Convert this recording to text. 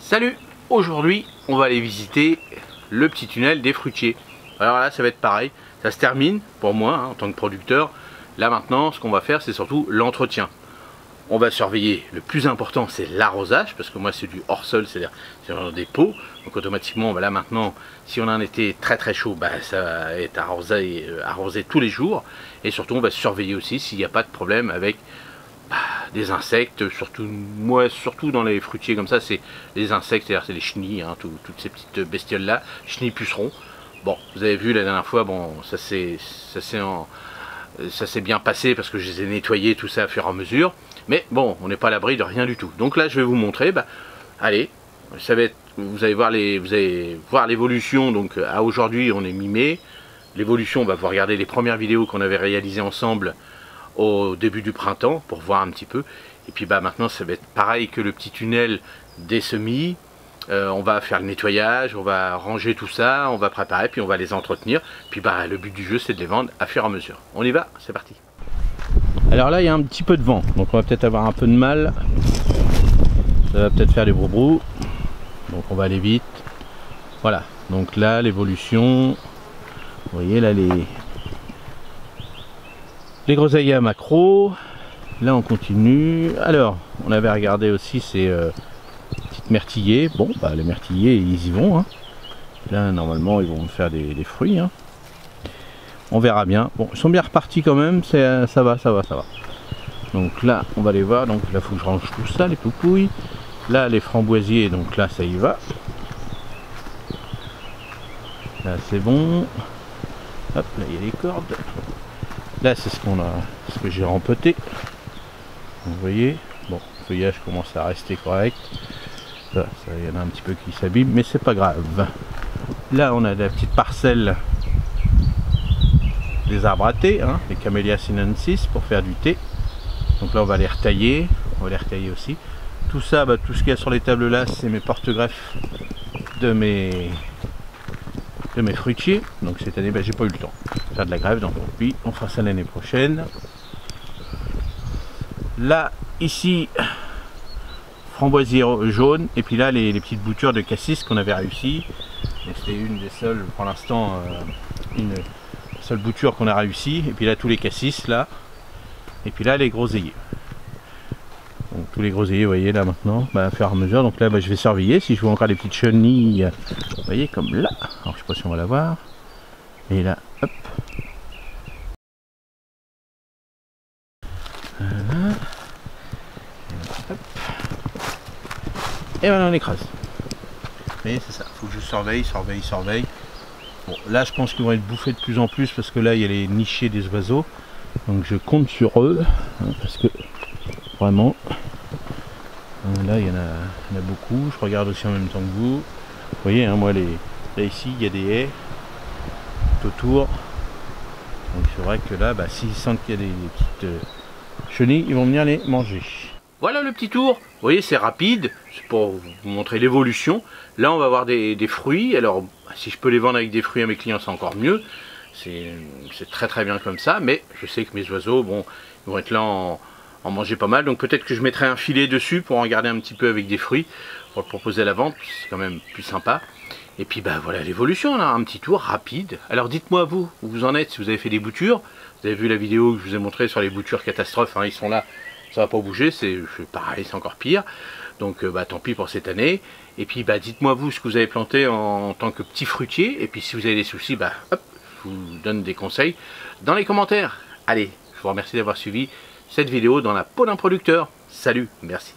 Salut! Aujourd'hui, on va aller visiter le petit tunnel des fruitiers. Alors là, ça va être pareil. Ça se termine pour moi, en tant que producteur. Là maintenant, ce qu'on va faire, c'est surtout l'entretien. On va surveiller, le plus important, c'est l'arrosage, parce que moi, c'est du hors-sol, c'est-à-dire dans des pots. Donc automatiquement, là maintenant, si on a un été très très chaud, ça va être arrosé tous les jours. Et surtout, on va surveiller aussi s'il n'y a pas de problème avec des insectes, surtout dans les fruitiers comme ça, c'est les insectes, c'est-à-dire c'est les chenilles, toutes ces petites bestioles là, chenilles pucerons. Bon, vous avez vu la dernière fois, bon, ça s'est bien passé parce que je les ai nettoyés tout ça à fur et à mesure, mais bon, on n'est pas à l'abri de rien du tout. Donc là, je vais vous montrer, allez, ça va être, vous allez voir l'évolution. Donc à aujourd'hui, on est mi-mai. L'évolution, vous regarder les premières vidéos qu'on avait réalisées ensemble au début du printemps pour voir un petit peu. Et puis maintenant ça va être pareil que le petit tunnel des semis. On va faire le nettoyage, on va ranger tout ça, on va préparer, puis on va les entretenir. Puis le but du jeu, c'est de les vendre à fur et à mesure. On y va, c'est parti. Alors là, il y a un petit peu de vent, donc on va peut-être avoir un peu de mal. Ça va peut-être faire des brou-brou. Donc on va aller vite. Voilà, donc là l'évolution, vous voyez là les groseilliers à macro. Là on continue. Alors on avait regardé aussi ces petites myrtillers. Bon les myrtillers ils y vont, Là normalement ils vont me faire des fruits, On verra bien. Bon, ils sont bien repartis quand même, ça va. Donc là on va les voir. Donc là faut que je range tout ça, les poupouilles. Là les framboisiers, donc là ça y va. Là c'est bon. Hop, là il y a les cordes. Là c'est ce que j'ai rempoté. Vous voyez, bon, le feuillage commence à rester correct. Ça, il y en a un petit peu qui s'abîme, mais c'est pas grave. Là on a la petite parcelle des arbres à thé, les Camellia sinensis pour faire du thé. Donc là on va les retailler, aussi. Tout ça, tout ce qu'il y a sur les tables là, c'est mes porte-greffes de mes fruitiers. Donc cette année j'ai pas eu le temps de faire de la greffe, donc puis on fera ça l'année prochaine. Là ici framboisier jaune, et puis là les petites boutures de cassis qu'on avait réussi. C'était une des seules pour l'instant, une seule bouture qu'on a réussi. Et puis là tous les cassis là, et puis là les groseilliers. Donc tous les groseilliers, vous voyez là maintenant, à fur et à mesure. Donc là je vais surveiller si je vois encore des petites chenilles, vous voyez comme là. Alors je sais pas si on va la voir, et là hop. Voilà. Hop. Et voilà on écrase. Vous voyez, c'est ça, faut que je surveille. Bon là je pense qu'ils vont être bouffés de plus en plus parce que là il y a les nichés des oiseaux. Donc je compte sur eux, parce que vraiment là il y en a beaucoup. Je regarde aussi en même temps que vous. Vous voyez, moi là ici il y a des haies tout autour. Donc c'est vrai que là s'ils sentent qu'il y a des petites chenilles, ils vont venir les manger. Voilà le petit tour. Vous voyez, c'est rapide, c'est pour vous montrer l'évolution. Là on va avoir des fruits. Alors si je peux les vendre avec des fruits à mes clients, c'est encore mieux. C'est très très bien comme ça, mais je sais que mes oiseaux, ils vont être là en manger pas mal. Donc peut-être que je mettrai un filet dessus pour en garder un petit peu avec des fruits, pour le proposer à la vente, c'est quand même plus sympa. Et puis voilà l'évolution, là, un petit tour rapide. Alors dites-moi vous, où vous en êtes, si vous avez fait des boutures. Vous avez vu la vidéo que je vous ai montré sur les boutures catastrophes, ils sont là, ça va pas bouger, c'est pareil, c'est encore pire. Donc tant pis pour cette année. Et puis dites-moi vous ce que vous avez planté en tant que petit fruitier. Et puis si vous avez des soucis, hop, je vous donne des conseils dans les commentaires. Allez, je vous remercie d'avoir suivi cette vidéo dans la peau d'un producteur. Salut, merci.